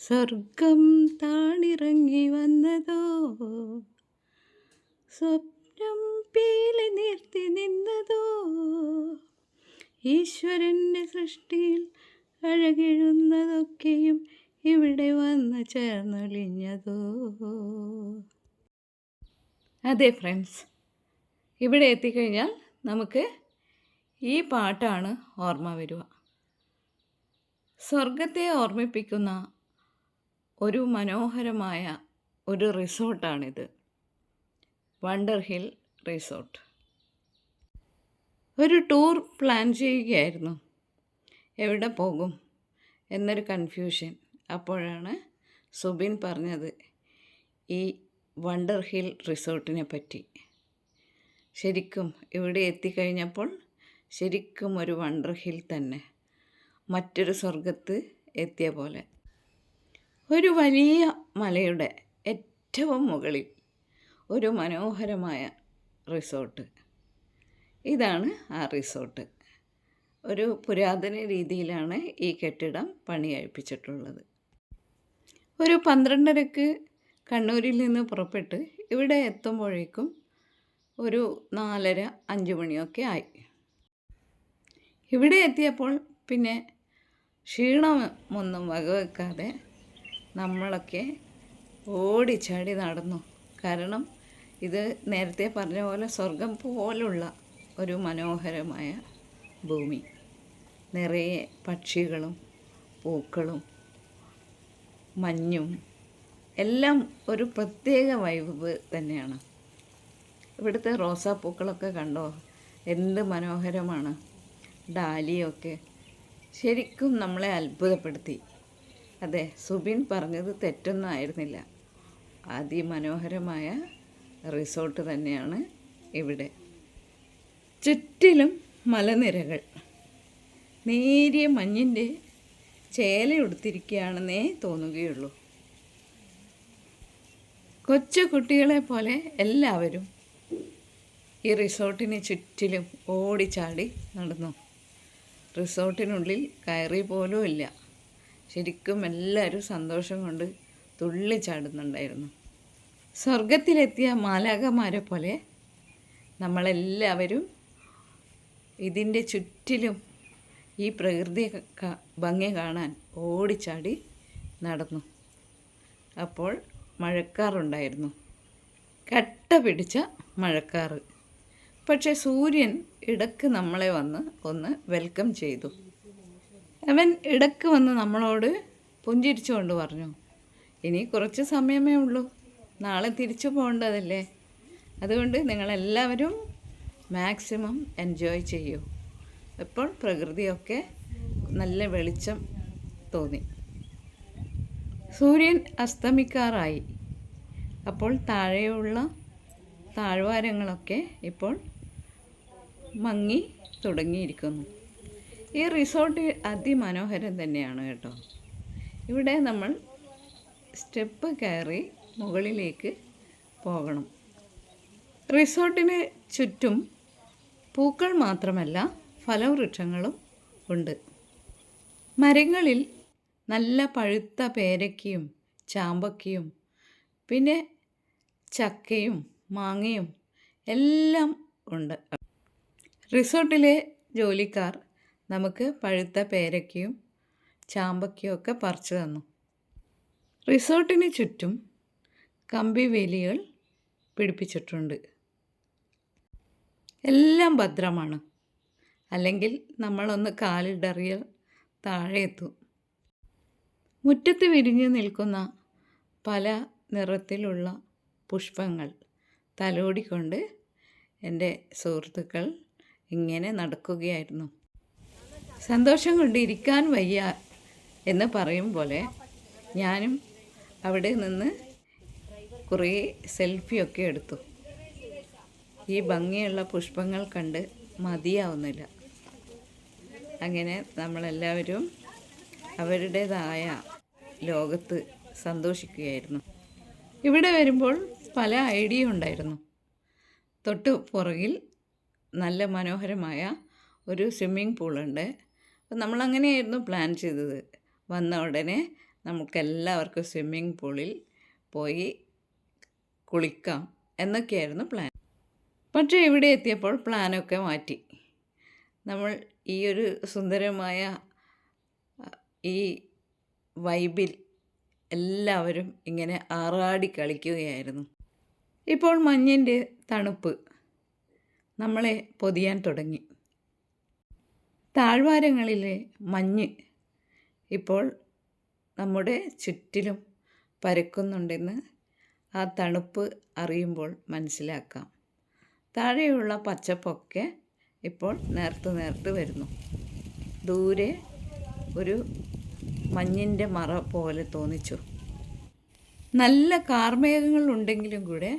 സ്വർഗം താണിറങ്ങി വന്നതോ, സ്വപ്നം പീലി നിർത്തി നിന്നതോ, ഈശ്വരൻ്റെ സൃഷ്ടിയിൽ അഴകിഴുന്നതൊക്കെയും ഇവിടെ വന്ന് ചേർന്നൊലിഞ്ഞതോ. അതെ ഫ്രണ്ട്സ്, ഇവിടെ എത്തിക്കഴിഞ്ഞാൽ നമുക്ക് ഈ പാട്ടാണ് ഓർമ്മ വരിക. സ്വർഗത്തെ ഓർമ്മിപ്പിക്കുന്ന ഒരു മനോഹരമായ ഒരു റിസോർട്ടാണിത്, വണ്ടർ ഹിൽ റിസോർട്ട്. ഒരു ടൂർ പ്ലാൻ ചെയ്യുകയായിരുന്നു, എവിടെ പോകും എന്നൊരു കൺഫ്യൂഷൻ. അപ്പോഴാണ് സുബിൻ പറഞ്ഞത് ഈ വണ്ടർ ഹിൽ റിസോർട്ടിനെ പറ്റി. ശരിക്കും ഇവിടെ എത്തിക്കഴിഞ്ഞപ്പോൾ ശരിക്കും ഒരു വണ്ടർ ഹിൽ തന്നെ, മറ്റൊരു സ്വർഗത്ത് എത്തിയ പോലെ. ഒരു വലിയ മലയുടെ ഏറ്റവും മുകളിൽ ഒരു മനോഹരമായ റിസോർട്ട്. ഇതാണ് ആ റിസോർട്ട്. ഒരു പുരാതന രീതിയിലാണ് ഈ കെട്ടിടം പണി കഴിപ്പിച്ചിട്ടുള്ളത്. ഒരു 12:30 കണ്ണൂരിൽ നിന്ന് പുറപ്പെട്ട് ഇവിടെ എത്തുമ്പോഴേക്കും ഒരു 4:30-5 മണിയൊക്കെ ആയി. ഇവിടെ എത്തിയപ്പോൾ പിന്നെ ക്ഷീണമൊന്നും വകവെക്കാതെ നമ്മളൊക്കെ ഓടിച്ചാടി നടന്നു. കാരണം ഇത് നേരത്തെ പറഞ്ഞ പോലെ സ്വർഗം പോലുള്ള ഒരു മനോഹരമായ ഭൂമി, നിറയെ പക്ഷികളും പൂക്കളും മഞ്ഞും എല്ലാം ഒരു പ്രത്യേക വൈബ് തന്നെയാണ്. ഇവിടുത്തെ റോസാപ്പൂക്കളൊക്കെ കണ്ടോ, എന്ത് മനോഹരമാണ്. ഡാലിയൊക്കെ ശരിക്കും നമ്മളെ അത്ഭുതപ്പെടുത്തി. അതെ, സുബിൻ പറഞ്ഞത് തെറ്റൊന്നും ആയിരുന്നില്ല. അതിമനോഹരമായ റിസോർട്ട് തന്നെയാണ് ഇവിടെ. ചുറ്റിലും മലനിരകൾ, നേരിയ മഞ്ഞിൻ്റെ ചേലയുടുത്തിരിക്കുകയാണെന്നേ തോന്നുകയുള്ളൂ. കൊച്ചു കുട്ടികളെ പോലെ എല്ലാവരും ഈ റിസോർട്ടിന് ചുറ്റിലും ഓടിച്ചാടി നടന്നു. റിസോർട്ടിനുള്ളിൽ കയറി പോലും ഇല്ല. ശരിക്കും എല്ലാവരും സന്തോഷം കൊണ്ട് തുള്ളിച്ചാടുന്നുണ്ടായിരുന്നു. സ്വർഗത്തിലെത്തിയ മാലാഖമാരെ പോലെ നമ്മളെല്ലാവരും ഇതിൻ്റെ ചുറ്റിലും ഈ പ്രകൃതി ഭംഗി കാണാൻ ഓടിച്ചാടി നടന്നു. അപ്പോൾ മഴക്കാറുണ്ടായിരുന്നു, കട്ട പിടിച്ച മഴക്കാറ്. പക്ഷേ സൂര്യൻ ഇടക്ക് നമ്മളെ വന്ന് ഒന്ന് വെൽക്കം ചെയ്തു. അവൻ ഇടക്ക് വന്ന് നമ്മളോട് പുഞ്ചിരിച്ചുകൊണ്ട് പറഞ്ഞു, ഇനി കുറച്ച് സമയമേ ഉള്ളൂ, നാളെ തിരിച്ചു പോകേണ്ടതല്ലേ, അതുകൊണ്ട് നിങ്ങളെല്ലാവരും മാക്സിമം എൻജോയ് ചെയ്യൂ. ഇപ്പോൾ പ്രകൃതിയൊക്കെ നല്ല വെളിച്ചം തോന്നി. സൂര്യൻ അസ്തമിക്കാറായി. അപ്പോൾ താഴെയുള്ള താഴ്വാരങ്ങളൊക്കെ ഇപ്പോൾ മങ്ങി തുടങ്ങിയിരിക്കുന്നു. ഈ റിസോർട്ട് അതിമനോഹരം തന്നെയാണ് കേട്ടോ. ഇവിടെ നമ്മൾ സ്റ്റെപ്പ് കയറി മുകളിലേക്ക് പോകണം. റിസോർട്ടിന് ചുറ്റും പൂക്കൾ മാത്രമല്ല ഫലവൃക്ഷങ്ങളും ഉണ്ട്. മരങ്ങളിൽ നല്ല പഴുത്ത പേരയ്ക്കയും ചാമ്പക്കയും പിന്നെ ചക്കയും മാങ്ങയും എല്ലാം ഉണ്ട്. റിസോർട്ടിലെ ജോലിക്കാർ നമുക്ക് പഴുത്ത പേരയ്ക്കയും ചാമ്പക്കയും ഒക്കെ പറിച്ചു തന്നു. റിസോർട്ടിന് ചുറ്റും കമ്പിവേലികൾ പിടിപ്പിച്ചിട്ടുണ്ട്. എല്ലാം ഭദ്രമാണ്, അല്ലെങ്കിൽ നമ്മളൊന്ന് കാലിടറിയാൽ താഴെ എത്തും. മുറ്റത്ത് വിരിഞ്ഞു നിൽക്കുന്ന പല നിറത്തിലുള്ള പുഷ്പങ്ങൾ തലോടിക്കൊണ്ട് എൻ്റെ സുഹൃത്തുക്കൾ ഇങ്ങനെ നടക്കുകയായിരുന്നു. സന്തോഷം കൊണ്ട് ഇരിക്കാൻ വയ്യ എന്ന് പറയും പോലെ ഞാനും അവിടെ നിന്ന് കുറേ സെൽഫിയൊക്കെ എടുത്തു. ഈ ഭംഗിയുള്ള പുഷ്പങ്ങൾ കണ്ട് മതിയാവുന്നില്ല. അങ്ങനെ നമ്മളെല്ലാവരും അവരുടേതായ ലോകത്ത് സന്തോഷിക്കുകയായിരുന്നു. ഇവിടെ വരുമ്പോൾ പല ഐഡിയ ഉണ്ടായിരുന്നു. തൊട്ട് പുറകിൽ നല്ല മനോഹരമായ ഒരു സ്വിമ്മിംഗ് പൂളുണ്ട്. അപ്പം നമ്മളങ്ങനെയായിരുന്നു പ്ലാൻ ചെയ്തത്. വന്ന ഉടനെ നമുക്കെല്ലാവർക്കും സ്വിമ്മിംഗ് പൂളിൽ പോയി കുളിക്കാം എന്നൊക്കെയായിരുന്നു പ്ലാൻ. പക്ഷേ ഇവിടെ എത്തിയപ്പോൾ പ്ലാനൊക്കെ മാറ്റി. നമ്മൾ ഈ ഒരു സുന്ദരമായ ഈ വൈബിൽ എല്ലാവരും ഇങ്ങനെ ആറാടി കളിക്കുകയായിരുന്നു. ഇപ്പോൾ മഞ്ഞിൻ്റെ തണുപ്പ് നമ്മളെ പൊതിയാൻ തുടങ്ങി. താഴ്വാരങ്ങളിലെ മഞ്ഞ് ഇപ്പോൾ നമ്മുടെ ചുറ്റിലും പരക്കുന്നുണ്ടെന്ന് ആ തണുപ്പ് അറിയുമ്പോൾ മനസ്സിലാക്കാം. താഴെയുള്ള പച്ചപ്പൊക്കെ ഇപ്പോൾ നേർത്ത് വരുന്നു. ദൂരെ ഒരു മഞ്ഞിൻ്റെ മറ പോലെ തോന്നിച്ചു. നല്ല കാർമേഘങ്ങൾ ഉണ്ടെങ്കിലും കൂടെ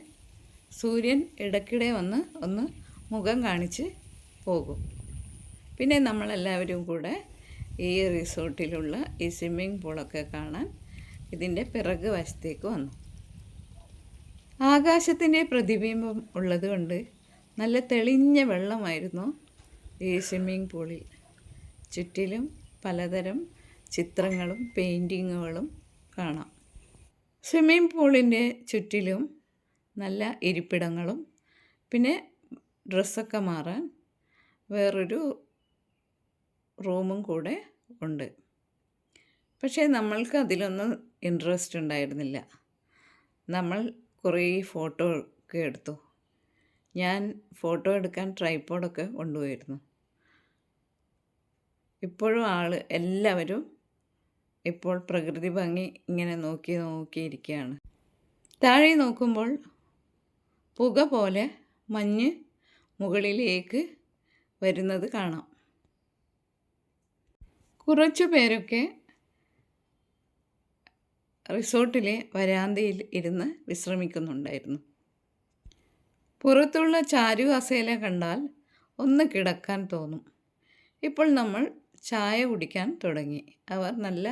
സൂര്യൻ ഇടയ്ക്കിടെ വന്ന് ഒന്ന് മുഖം കാണിച്ച് പോകും. പിന്നെ നമ്മളെല്ലാവരും കൂടെ ഈ റിസോർട്ടിലുള്ള ഈ സ്വിമ്മിംഗ് പൂളൊക്കെ കാണാൻ ഇതിൻ്റെ പിറക് വശത്തേക്ക് വന്നു. ആകാശത്തിൻ്റെ പ്രതിബിംബം ഉള്ളതുകൊണ്ട് നല്ല തെളിഞ്ഞ വെള്ളമായിരുന്നു ഈ സ്വിമ്മിംഗ് പൂളിൽ. ചുറ്റിലും പലതരം ചിത്രങ്ങളും പെയിൻറ്റിങ്ങുകളും കാണാം. സ്വിമ്മിംഗ് പൂളിൻ്റെ ചുറ്റിലും നല്ല ഇരിപ്പിടങ്ങളും പിന്നെ ഡ്രസ്സൊക്കെ മാറാൻ വേറൊരു റൂമും കൂടെ ഉണ്ട്. പക്ഷേ നമ്മൾക്ക് അതിലൊന്നും ഇൻട്രസ്റ്റ് ഉണ്ടായിരുന്നില്ല. നമ്മൾ കുറേ ഫോട്ടോ ഒക്കെ എടുത്തു. ഞാൻ ഫോട്ടോ എടുക്കാൻ ട്രൈപോഡൊക്കെ കൊണ്ടുപോയിരുന്നു. ഇപ്പോഴും എല്ലാവരും ഇപ്പോൾ പ്രകൃതി ഭംഗി ഇങ്ങനെ നോക്കിയിരിക്കുകയാണ്. താഴെ നോക്കുമ്പോൾ പുക പോലെ മഞ്ഞ് മുകളിലേക്ക് വരുന്നത് കാണാം. കുറച്ചു പേരൊക്കെ റിസോർട്ടിലെ വരാന്തയിൽ ഇരുന്ന് വിശ്രമിക്കുന്നുണ്ടായിരുന്നു. പുറത്തുള്ള ചാരു കസേല കണ്ടാൽ ഒന്ന് കിടക്കാൻ തോന്നും. ഇപ്പോൾ നമ്മൾ ചായ കുടിക്കാൻ തുടങ്ങി. അവർ നല്ല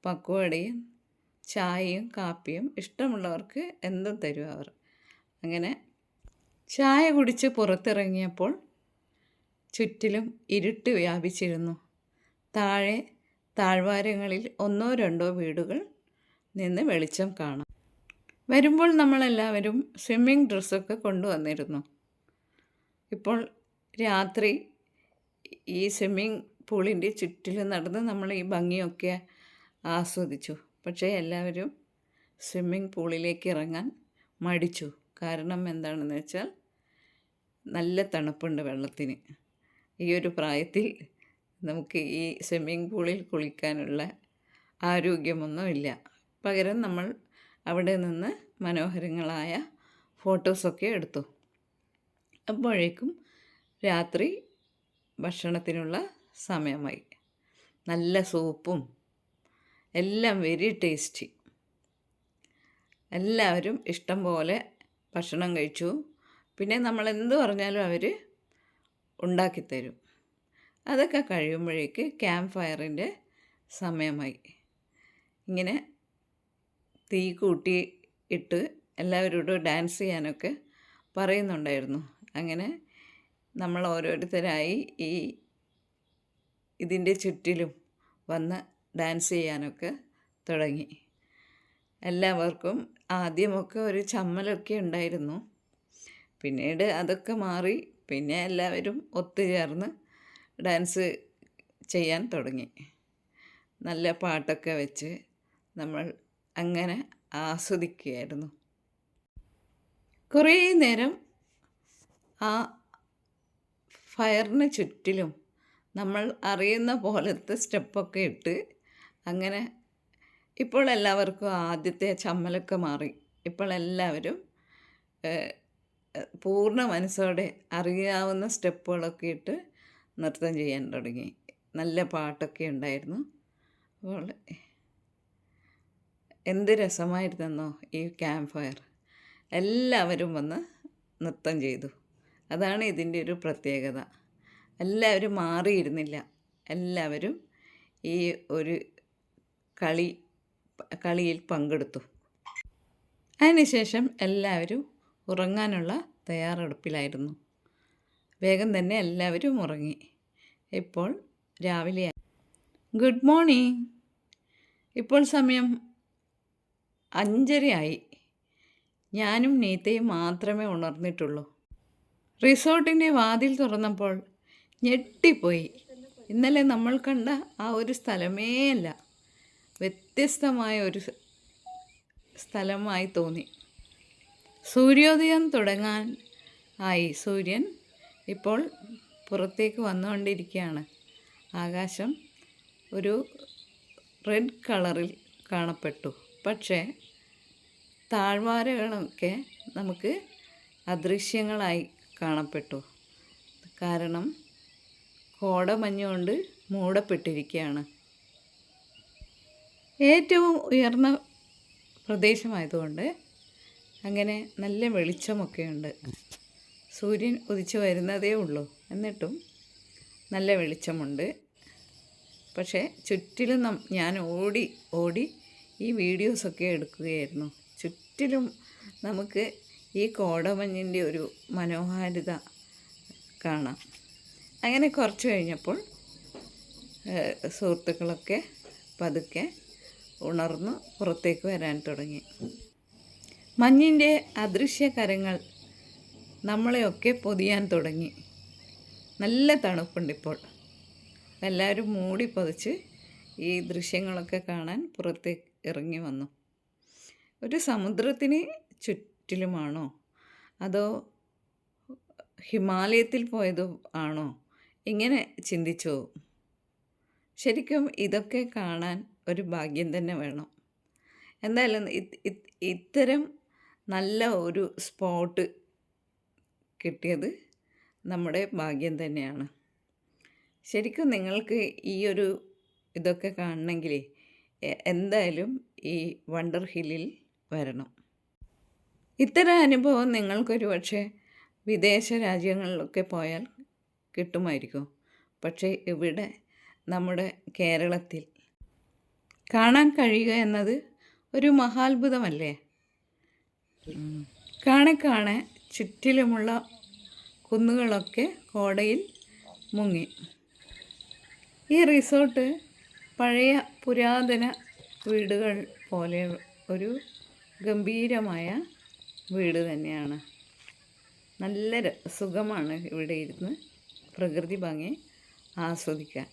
പക്വടയും ചായയും കാപ്പിയും ഇഷ്ടമുള്ളവർക്ക് എന്തും തരും അവർ. അങ്ങനെ ചായ കുടിച്ച് പുറത്തിറങ്ങിയപ്പോൾ ചുറ്റിലും ഇരുട്ട് വ്യാപിച്ചിരുന്നു. താഴ്വാരങ്ങളിൽ 1-2 വീടുകൾ നിന്ന് വെളിച്ചം കാണാം. വരുമ്പോൾ നമ്മളെല്ലാവരും സ്വിമ്മിംഗ് ഡ്രസ്സൊക്കെ കൊണ്ടുവന്നിരുന്നു. ഇപ്പോൾ രാത്രി ഈ സ്വിമ്മിംഗ് പൂളിൻ്റെ ചുറ്റിലും നടന്ന് നമ്മൾ ഈ ഭംഗിയൊക്കെ ആസ്വദിച്ചു. പക്ഷേ എല്ലാവരും സ്വിമ്മിംഗ് പൂളിലേക്ക് ഇറങ്ങാൻ മടിച്ചു. കാരണം എന്താണെന്ന് വെച്ചാൽ നല്ല തണുപ്പുണ്ട് വെള്ളത്തിന്. ഈ ഒരു പ്രായത്തിൽ നമുക്ക് ഈ സ്വിമ്മിംഗ് പൂളിൽ കുളിക്കാനുള്ള ആരോഗ്യമൊന്നുമില്ല. പകരം നമ്മൾ അവിടെ നിന്ന് മനോഹരങ്ങളായ ഫോട്ടോസൊക്കെ എടുത്തു. അപ്പോഴേക്കും രാത്രി ഭക്ഷണത്തിനുള്ള സമയമായി. നല്ല സൂപ്പും എല്ലാം വെരി ടേസ്റ്റി. എല്ലാവരും ഇഷ്ടം പോലെ ഭക്ഷണം കഴിച്ചു. പിന്നെ നമ്മൾ എന്ത് പറഞ്ഞാലും അവർ ഉണ്ടാക്കിത്തരും. അതൊക്കെ കഴിയുമ്പോഴേക്ക് ക്യാമ്പ് ഫയറിൻ്റെ സമയമായി. ഇങ്ങനെ തീ കൂട്ടി ഇട്ട് എല്ലാവരോടും ഡാൻസ് ചെയ്യാനൊക്കെ പറയുന്നുണ്ടായിരുന്നു. അങ്ങനെ നമ്മൾ ഓരോരുത്തരായി ഇതിൻ്റെ ചുറ്റിലും വന്ന് ഡാൻസ് ചെയ്യാനൊക്കെ തുടങ്ങി. എല്ലാവർക്കും ആദ്യമൊക്കെ ഒരു ചമ്മലൊക്കെ ഉണ്ടായിരുന്നു. പിന്നീട് അതൊക്കെ മാറി. പിന്നെ എല്ലാവരും ഒത്തുചേർന്ന് ഡാൻസ് ചെയ്യാൻ തുടങ്ങി. നല്ല പാട്ടൊക്കെ വെച്ച് നമ്മൾ അങ്ങനെ ആസ്വദിക്കുകയായിരുന്നു. കുറേ നേരം ആ ഫയറിന് ചുറ്റിലും നമ്മൾ അറിയുന്ന പോലത്തെ സ്റ്റെപ്പൊക്കെ ഇട്ട് അങ്ങനെ ഇപ്പോൾ എല്ലാവർക്കും ആദ്യത്തെ ചമ്മലൊക്കെ മാറി. ഇപ്പോൾ എല്ലാവരും പൂർണ്ണ മനസ്സോടെ അറിയാവുന്ന സ്റ്റെപ്പുകളൊക്കെ ഇട്ട് നൃത്തം ചെയ്യാൻ തുടങ്ങി. നല്ല പാട്ടൊക്കെ ഉണ്ടായിരുന്നു. അപ്പോൾ എന്ത് രസമായിരുന്നെന്നോ ഈ ക്യാമ്പ് ഫയർ. എല്ലാവരും വന്ന് നൃത്തം ചെയ്തു. അതാണ് ഇതിൻ്റെ ഒരു പ്രത്യേകത. എല്ലാവരും മാറിയിരുന്നില്ല. എല്ലാവരും ഈ ഒരു കളിയിൽ പങ്കെടുത്തു. അതിനുശേഷം എല്ലാവരും ഉറങ്ങാനുള്ള തയ്യാറെടുപ്പിലായിരുന്നു. വേഗം തന്നെ എല്ലാവരും ഉറങ്ങി. ഇപ്പോൾ രാവിലെയായി. Good morning. ഇപ്പോൾ സമയം 5:30 ഞാനും നീത്തയും മാത്രമേ ഉണർന്നിട്ടുള്ളൂ. റിസോർട്ടിൻ്റെ വാതിൽ തുറന്നപ്പോൾ ഞെട്ടിപ്പോയി. ഇന്നലെ നമ്മൾ കണ്ട ആ ഒരു സ്ഥലമേ അല്ല, വ്യത്യസ്തമായ ഒരു സ്ഥലമായി തോന്നി. സൂര്യോദയം തുടങ്ങാൻ ആയി. സൂര്യൻ ഇപ്പോൾ പുറത്തേക്ക് വന്നുകൊണ്ടിരിക്കുകയാണ്. ആകാശം ഒരു റെഡ് കളറിൽ കാണപ്പെട്ടു. പക്ഷേ താഴ്വാരകളൊക്കെ നമുക്ക് അദൃശ്യങ്ങളായി കാണപ്പെട്ടു. കാരണം കോടമഞ്ഞുകൊണ്ട് മൂടപ്പെട്ടിരിക്കുകയാണ്. ഏറ്റവും ഉയർന്ന പ്രദേശമായതുകൊണ്ട് അങ്ങനെ നല്ല വെളിച്ചമൊക്കെയുണ്ട്. സൂര്യൻ ഉദിച്ചു വരുന്നതേ ഉള്ളൂ, എന്നിട്ടും നല്ല വെളിച്ചമുണ്ട്. പക്ഷേ ചുറ്റിലും ഞാൻ ഓടി ഈ വീഡിയോസൊക്കെ എടുക്കുകയായിരുന്നു. ചുറ്റിലും നമുക്ക് ഈ കോടമഞ്ഞിൻ്റെ ഒരു മനോഹാരിത കാണാം. അങ്ങനെ കുറച്ച് കഴിഞ്ഞപ്പോൾ സുഹൃത്തുക്കളൊക്കെ പതുക്കെ ഉണർന്ന് പുറത്തേക്ക് വരാൻ തുടങ്ങി. മഞ്ഞിൻ്റെ അദൃശ്യ കരങ്ങൾ നമ്മളെയൊക്കെ പൊതിയാൻ തുടങ്ങി. നല്ല തണുപ്പുണ്ടിപ്പോൾ. എല്ലാവരും മൂടി പൊതിച്ച് ഈ ദൃശ്യങ്ങളൊക്കെ കാണാൻ പുറത്തേക്ക് ഇറങ്ങി വന്നു. ഒരു സമുദ്രത്തിന് ചുറ്റിലുമാണോ അതോ ഹിമാലയത്തിൽ പോയതോ ആണോ, ഇങ്ങനെ ചിന്തിച്ചു. ശരിക്കും ഇതൊക്കെ കാണാൻ ഒരു ഭാഗ്യം തന്നെ വേണം. എന്തായാലും ഇത്തരം നല്ല ഒരു സ്പോട്ട് കിട്ടിയത് നമ്മുടെ ഭാഗ്യം തന്നെയാണ്. ശരിക്കും നിങ്ങൾക്ക് ഈ ഒരു ഇതൊക്കെ കാണണമെങ്കിൽ എന്തായാലും ഈ വണ്ടർ ഹില്ലിൽ വരണം. ഇത്തരം അനുഭവം നിങ്ങൾക്കൊരു പക്ഷേ വിദേശ രാജ്യങ്ങളിലൊക്കെ പോയാൽ കിട്ടുമായിരിക്കും. പക്ഷേ ഇവിടെ നമ്മുടെ കേരളത്തിൽ കാണാൻ കഴിയുക എന്നത് ഒരു മഹാത്ഭുതമല്ലേ. കാണെ ചുറ്റിലുമുള്ള കുന്നുകളൊക്കെ കോടയിൽ മുങ്ങി. ഈ റിസോർട്ട് പഴയ പുരാതന വീടുകൾ പോലെ ഒരു ഗംഭീരമായ വീട് തന്നെയാണ്. നല്ല സുഖമാണ് ഇവിടെ ഇരുന്ന് പ്രകൃതി ഭംഗി ആസ്വദിക്കാൻ.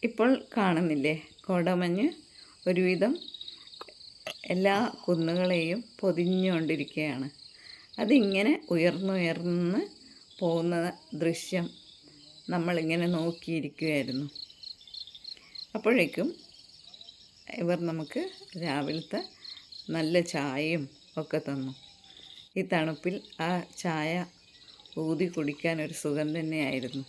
ഇപ്പോൾ കാണുന്നില്ലേ, കോടമഞ്ഞ് ഒരുവിധം എല്ലാ കുന്നുകളെയും പൊതിഞ്ഞുകൊണ്ടിരിക്കുകയാണ്. അതിങ്ങനെ ഉയർന്നുയർന്ന് പോകുന്ന ദൃശ്യം നമ്മളിങ്ങനെ നോക്കിയിരിക്കുകയായിരുന്നു. അപ്പോഴേക്കും ഇവർ നമുക്ക് രാവിലത്തെ നല്ല ചായയും ഒക്കെ തന്നു. ഈ തണുപ്പിൽ ആ ചായ ഊതി കുടിക്കാൻ ഒരു സുഖം തന്നെയായിരുന്നു.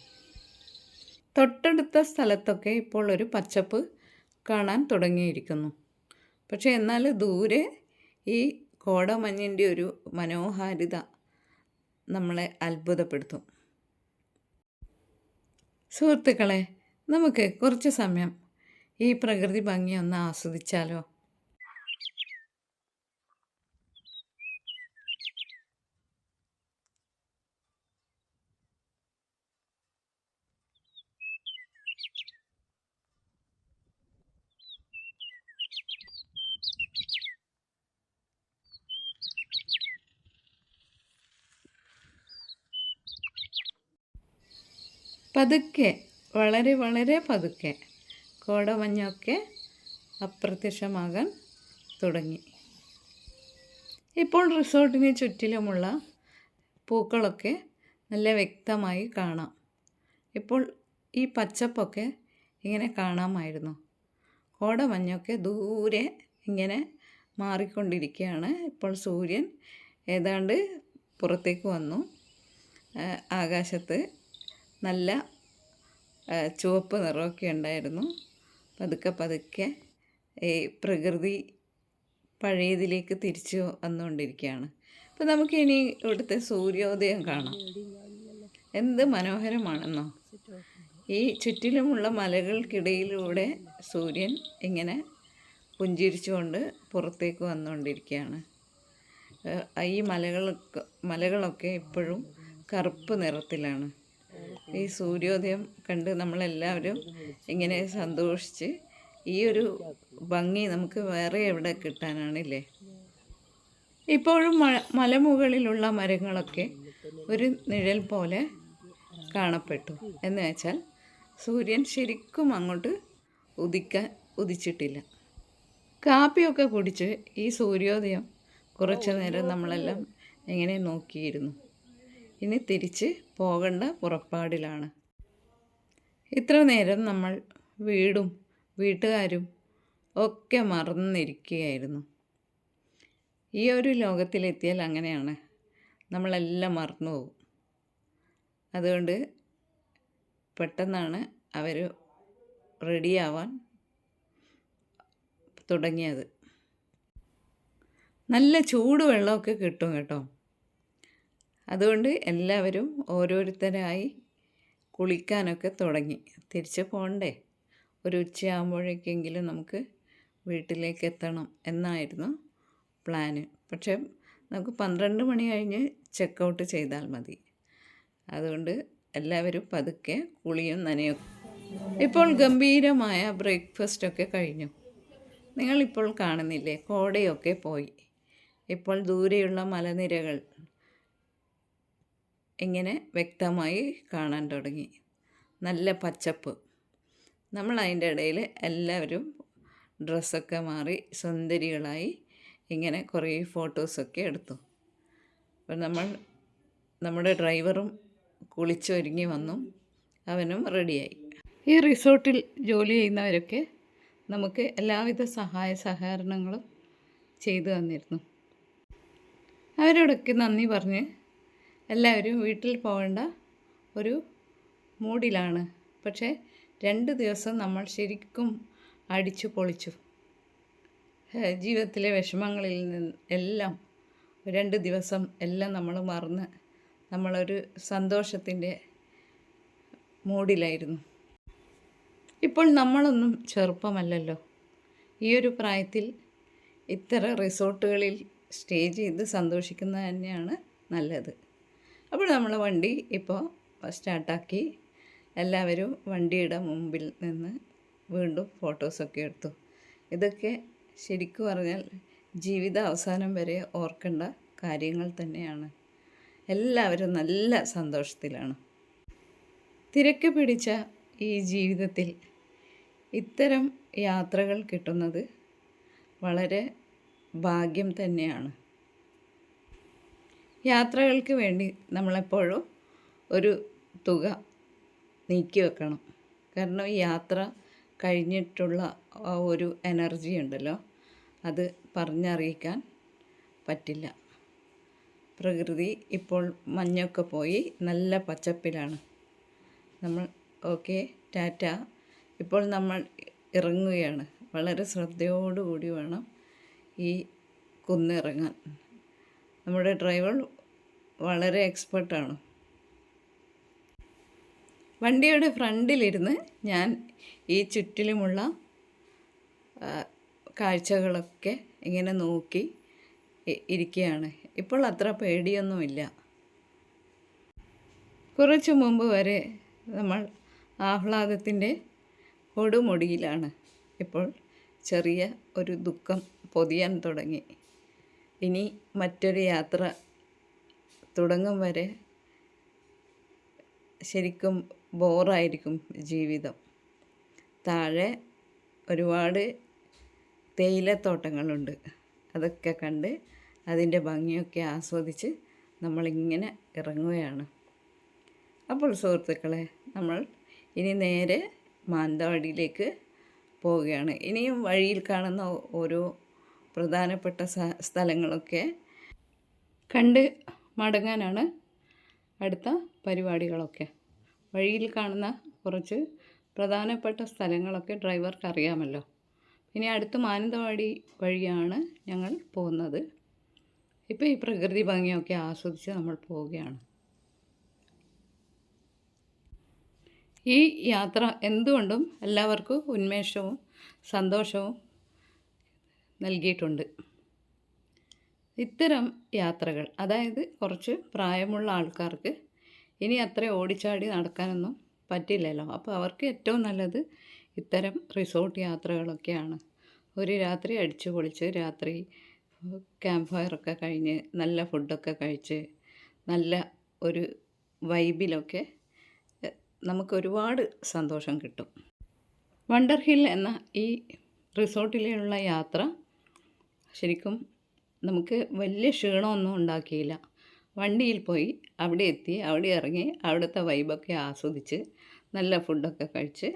തൊട്ടടുത്ത സ്ഥലത്തൊക്കെ ഇപ്പോൾ ഒരു പച്ചപ്പ് കാണാൻ തുടങ്ങിയിരിക്കുന്നു. പക്ഷേ എന്നാൽ ദൂരെ ഈ കോടമഞ്ഞിൻ്റെ ഒരു മനോഹാരിത നമ്മളെ അത്ഭുതപ്പെടുത്തും. സുഹൃത്തുക്കളെ, നമുക്ക് കുറച്ച് സമയം ഈ പ്രകൃതി ഭംഗി ഒന്ന് ആസ്വദിച്ചാലോ? പതുക്കെ, വളരെ വളരെ പതുക്കെ കോടമഞ്ഞൊക്കെ അപ്രത്യക്ഷമാകാൻ തുടങ്ങി. ഇപ്പോൾ റിസോർട്ടിന് ചുറ്റിലുമുള്ള പൂക്കളൊക്കെ നല്ല വ്യക്തമായി കാണാം. ഇപ്പോൾ ഈ പച്ചപ്പൊക്കെ ഇങ്ങനെ കാണാമായിരുന്നു. കോടമഞ്ഞൊക്കെ ദൂരെ ഇങ്ങനെ മാറിക്കൊണ്ടിരിക്കുകയാണ്. ഇപ്പോൾ സൂര്യൻ ഏതാണ്ട് പുറത്തേക്ക് വന്നു. ആകാശത്ത് നല്ല ചുവപ്പ് നിറമൊക്കെ ഉണ്ടായിരുന്നു. പതുക്കെ പതുക്കെ ഈ പ്രകൃതി പഴയതിലേക്ക് തിരിച്ചു വന്നുകൊണ്ടിരിക്കുകയാണ്. അപ്പോൾ നമുക്കിനി ഇവിടുത്തെ സൂര്യോദയം കാണാം. എന്ത് മനോഹരമാണെന്നോ. ഈ ചുറ്റിലുമുള്ള മലകൾക്കിടയിലൂടെ സൂര്യൻ ഇങ്ങനെ പുഞ്ചിരിച്ചുകൊണ്ട് പുറത്തേക്ക് വന്നുകൊണ്ടിരിക്കുകയാണ്. ഈ മലകളൊക്കെ ഇപ്പോഴും കറുപ്പ് നിറത്തിലാണ്. ഈ സൂര്യോദയം കണ്ട് നമ്മളെല്ലാവരും ഇങ്ങനെ സന്തോഷിച്ച് ഈ ഒരു ഭംഗി നമുക്ക് വേറെ എവിടെ കിട്ടാനാണില്ലേ. ഇപ്പോഴും മലമുകളിലുള്ള മരങ്ങളൊക്കെ ഒരു നിഴൽ പോലെ കാണപ്പെട്ടു. എന്ന് വെച്ചാൽ സൂര്യൻ ശരിക്കും അങ്ങോട്ട് ഉദിച്ചിട്ടില്ല. കാപ്പിയൊക്കെ കുടിച്ച് ഈ സൂര്യോദയം കുറച്ചു നേരം നമ്മളെല്ലാം ഇങ്ങനെ നോക്കിയിരുന്നു. ഇനി തിരിച്ച് പോകേണ്ട പുറപ്പാടിലാണ്. ഇത്ര നേരം നമ്മൾ വീടും വീട്ടുകാരും ഒക്കെ മറന്നിരിക്കുകയായിരുന്നു. ഈ ഒരു ലോകത്തിലെത്തിയാൽ അങ്ങനെയാണ്, നമ്മളെല്ലാം മറന്നു പോകും. അതുകൊണ്ട് പെട്ടെന്നാണ് അവർ റെഡിയാവാൻ തുടങ്ങിയത്. നല്ല ചൂടുവെള്ളമൊക്കെ കിട്ടും കേട്ടോ. അതുകൊണ്ട് എല്ലാവരും ഓരോരുത്തരായി കുളിക്കാനൊക്കെ തുടങ്ങി. തിരിച്ച് പോകണ്ടേ, ഒരു ഉച്ചയാകുമ്പോഴേക്കെങ്കിലും നമുക്ക് വീട്ടിലേക്ക് എത്തണം എന്നായിരുന്നു പ്ലാന്. പക്ഷേ നമുക്ക് 12 മണി കഴിഞ്ഞ് ചെക്കൗട്ട് ചെയ്താൽ മതി. അതുകൊണ്ട് എല്ലാവരും പതുക്കെ കുളിയും നനയും. ഇപ്പോൾ ഗംഭീരമായ ബ്രേക്ക്ഫാസ്റ്റൊക്കെ കഴിഞ്ഞു. നിങ്ങളിപ്പോൾ കാണുന്നില്ലേ, കോടയൊക്കെ പോയി. ഇപ്പോൾ ദൂരെയുള്ള മലനിരകൾ ഇങ്ങനെ വ്യക്തമായി കാണാൻ തുടങ്ങി. നല്ല പച്ചപ്പ്. നമ്മൾ അതിൻ്റെ ഇടയിൽ എല്ലാവരും ഡ്രസ്സൊക്കെ മാറി സുന്ദരികളായി ഇങ്ങനെ കുറേ ഫോട്ടോസൊക്കെ എടുത്തു. അപ്പം നമ്മുടെ ഡ്രൈവറും കുളിച്ചൊരുങ്ങി വന്നു, അവനും റെഡിയായി. ഈ റിസോർട്ടിൽ ജോലി ചെയ്യുന്നവരൊക്കെ നമുക്ക് എല്ലാവിധ സഹായ സഹകരണങ്ങളും ചെയ്തു തന്നിരുന്നു. അവരോടൊക്കെ നന്ദി പറഞ്ഞ് എല്ലാവരും വീട്ടിൽ പോകേണ്ട ഒരു മൂഡിലാണ്. പക്ഷേ 2 ദിവസം നമ്മൾ ശരിക്കും അടിച്ചു പൊളിച്ചു. ജീവിതത്തിലെ വിഷമങ്ങളിൽ നിന്ന് എല്ലാം 2 ദിവസം എല്ലാം നമ്മൾ മറന്ന് നമ്മളൊരു സന്തോഷത്തിൻ്റെ മൂഡിലായിരുന്നു. ഇപ്പോൾ നമ്മളൊന്നും ചെറുപ്പമല്ലല്ലോ. ഈ ഒരു പ്രായത്തിൽ ഇത്തരം റിസോർട്ടുകളിൽ സ്റ്റേ ചെയ്ത് സന്തോഷിക്കുന്നത് തന്നെയാണ് നല്ലത്. അപ്പോൾ നമ്മൾ വണ്ടി ഇപ്പോൾ സ്റ്റാർട്ടാക്കി. എല്ലാവരും വണ്ടിയുടെ മുമ്പിൽ നിന്ന് വീണ്ടും ഫോട്ടോസൊക്കെ എടുത്തു. ഇതൊക്കെ ശരിക്കും പറഞ്ഞാൽ ജീവിത അവസാനം വരെ ഓർക്കേണ്ട കാര്യങ്ങൾ തന്നെയാണ്. എല്ലാവരും നല്ല സന്തോഷത്തിലാണ്. തിരക്ക് പിടിച്ച ഈ ജീവിതത്തിൽ ഇത്തരം യാത്രകൾ കിട്ടുന്നത് വളരെ ഭാഗ്യം തന്നെയാണ്. യാത്രകൾക്ക് വേണ്ടി നമ്മളെപ്പോഴും ഒരു തുക നീക്കി വെക്കണം. കാരണം ഈ യാത്ര കഴിഞ്ഞിട്ടുള്ള ആ ഒരു എനർജി ഉണ്ടല്ലോ, അത് പറഞ്ഞറിയിക്കാൻ പറ്റില്ല. പ്രകൃതി ഇപ്പോൾ മഞ്ഞൊക്കെ പോയി നല്ല പച്ചപ്പിലാണ്. നമ്മൾ ഓക്കെ ടാറ്റ. ഇപ്പോൾ നമ്മൾ ഇറങ്ങുകയാണ്. വളരെ ശ്രദ്ധയോടുകൂടി വേണം ഈ കുന്നിറങ്ങാൻ. നമ്മുടെ ഡ്രൈവർ വളരെ എക്സ്പെർട്ടാണ്. വണ്ടിയുടെ ഫ്രണ്ടിലിരുന്ന് ഞാൻ ഈ ചുറ്റിലുമുള്ള കാഴ്ചകളൊക്കെ ഇങ്ങനെ നോക്കി ഇരിക്കുകയാണ്. ഇപ്പോൾ അത്ര പേടിയൊന്നുമില്ല. കുറച്ചു മുമ്പ് വരെ നമ്മൾ ആഹ്ലാദത്തിൻ്റെ കൊടുമുടിയിലാണ്. ഇപ്പോൾ ചെറിയ ഒരു ദുഃഖം പൊതിയാൻ തുടങ്ങി. ഇനി മറ്റൊരു യാത്ര തുടങ്ങും വരെ ശരിക്കും ബോറായിരിക്കും ജീവിതം. താഴെ ഒരുപാട് തേയിലത്തോട്ടങ്ങളുണ്ട്. അതൊക്കെ കണ്ട് അതിൻ്റെ ഭംഗിയൊക്കെ ആസ്വദിച്ച് നമ്മളിങ്ങനെ ഇറങ്ങുകയാണ്. അപ്പോൾ സുഹൃത്തുക്കളെ, നമ്മൾ ഇനി നേരെ മാനന്തവാടിയിലേക്ക് പോവുകയാണ്. ഇനിയും വഴിയിൽ കാണുന്ന ഓരോ പ്രധാനപ്പെട്ട സ്ഥലങ്ങളൊക്കെ കണ്ട് മടങ്ങാനാണ് അടുത്ത പരിപാടികളൊക്കെ. വഴിയിൽ കാണുന്ന കുറച്ച് പ്രധാനപ്പെട്ട സ്ഥലങ്ങളൊക്കെ ഡ്രൈവർക്ക് അറിയാമല്ലോ. ഇനി അടുത്ത് മാനന്തവാടി വഴിയാണ് ഞങ്ങൾ പോകുന്നത്. ഇപ്പോൾ ഈ പ്രകൃതി ഭംഗിയൊക്കെ ആസ്വദിച്ച് നമ്മൾ പോവുകയാണ്. ഈ യാത്ര എന്തുകൊണ്ടും എല്ലാവർക്കും ഉന്മേഷവും സന്തോഷവും നൽകിയിട്ടുണ്ട്. ഇത്തരം യാത്രകൾ, അതായത് കുറച്ച് പ്രായമുള്ള ആൾക്കാർക്ക് ഇനി അത്ര ഓടിച്ചാടി നടക്കാനൊന്നും പറ്റില്ലല്ലോ. അപ്പോൾ അവർക്ക് ഏറ്റവും നല്ലത് ഇത്തരം റിസോർട്ട് യാത്രകളൊക്കെയാണ്. ഒരു രാത്രി അടിച്ചു പൊളിച്ച് രാത്രി ക്യാമ്പ് ഫയറൊക്കെ കഴിഞ്ഞ് നല്ല ഫുഡൊക്കെ കഴിച്ച് നല്ല ഒരു വൈബിലൊക്കെ നമുക്ക് ഒരുപാട് സന്തോഷം കിട്ടും. വണ്ടർ ഹിൽ എന്ന ഈ റിസോർട്ടിലുള്ള യാത്ര ശരിക്കും നമുക്ക് വലിയ ക്ഷീണമൊന്നും ഉണ്ടാക്കിയില്ല. വണ്ടിയിൽ പോയി അവിടെ എത്തി, അവിടെ ഇറങ്ങി, അവിടുത്തെ വൈബൊക്കെ ആസ്വദിച്ച് നല്ല ഫുഡൊക്കെ കഴിച്ച്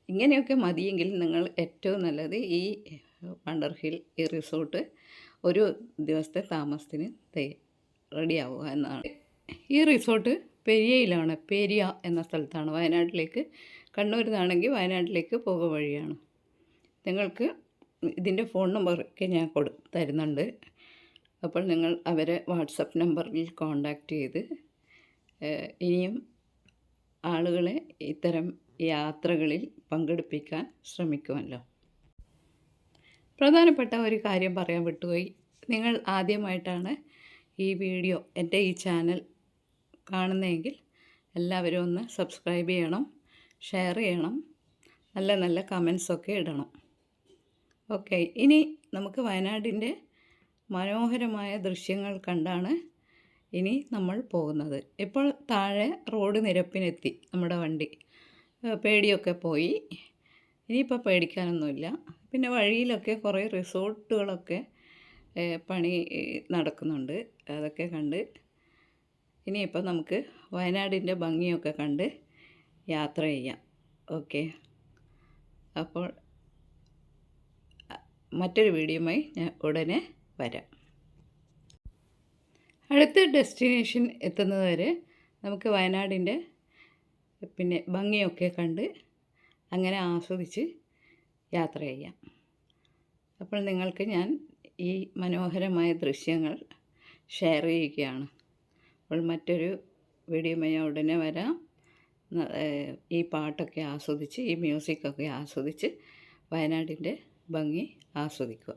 ഇങ്ങനെയൊക്കെ മതിയെങ്കിൽ നിങ്ങൾ ഏറ്റവും നല്ലത് ഈ വണ്ടർ ഹിൽ ഈ റിസോർട്ട് ഒരു ദിവസത്തെ താമസത്തിന് റെഡിയാവുക എന്നാണ്. ഈ റിസോർട്ട് പെരിയയിലാണ്. പെരിയ എന്ന സ്ഥലത്താണ്. വയനാട്ടിലേക്ക്, കണ്ണൂരിൽ നിന്നാണെങ്കിൽ വയനാട്ടിലേക്ക് പോകുക വഴിയാണ്. നിങ്ങൾക്ക് ഇതിൻ്റെ ഫോൺ നമ്പറൊക്കെ ഞാൻ തരുന്നുണ്ട്. അപ്പോൾ നിങ്ങൾ അവരെ വാട്സപ്പ് നമ്പറിൽ കോൺടാക്റ്റ് ചെയ്ത് ഇനിയും ആളുകളെ ഇത്തരം യാത്രകളിൽ പങ്കെടുപ്പിക്കാൻ ശ്രമിക്കുമല്ലോ. പ്രധാനപ്പെട്ട ഒരു കാര്യം പറയാൻ വിട്ടുപോയി. നിങ്ങൾ ആദ്യമായിട്ടാണ് ഈ വീഡിയോ, എൻ്റെ ഈ ചാനൽ കാണുന്നതെങ്കിൽ എല്ലാവരും ഒന്ന് സബ്സ്ക്രൈബ് ചെയ്യണം, ഷെയർ ചെയ്യണം, നല്ല നല്ല കമൻസൊക്കെ ഇടണം. ഓക്കെ, ഇനി നമുക്ക് വയനാടിൻ്റെ മനോഹരമായ ദൃശ്യങ്ങൾ കണ്ടാണ് ഇനി നമ്മൾ പോകുന്നത്. ഇപ്പോൾ താഴെ റോഡ് നിരപ്പിനെത്തി നമ്മുടെ വണ്ടി. പേടിയൊക്കെ പോയി. ഇനിയിപ്പോൾ പേടിക്കാനൊന്നുമില്ല. പിന്നെ വഴിയിലൊക്കെ കുറേ റിസോർട്ടുകളൊക്കെ പണി നടക്കുന്നുണ്ട്. അതൊക്കെ കണ്ട് ഇനിയിപ്പോൾ നമുക്ക് വയനാടിൻ്റെ ഭംഗിയൊക്കെ കണ്ട് യാത്ര ചെയ്യാം. ഓക്കെ, അപ്പോൾ മറ്റൊരു വീഡിയോയുമായി ഞാൻ ഉടനെ വരാം. അടുത്ത ഡെസ്റ്റിനേഷൻ എത്തുന്നതുവരെ നമുക്ക് വയനാടിൻ്റെ പിന്നെ ഭംഗിയൊക്കെ കണ്ട് അങ്ങനെ ആസ്വദിച്ച് യാത്ര ചെയ്യാം. അപ്പോൾ നിങ്ങൾക്ക് ഞാൻ ഈ മനോഹരമായ ദൃശ്യങ്ങൾ ഷെയർ ചെയ്യുകയാണ്. അപ്പോൾ മറ്റൊരു വീഡിയോയുമായി ഞാൻ ഉടനെ വരാം. ഈ പാട്ടൊക്കെ ആസ്വദിച്ച്, ഈ മ്യൂസിക്കൊക്കെ ആസ്വദിച്ച് വയനാടിൻ്റെ ഭംഗി ആസ്വദിക്കുക.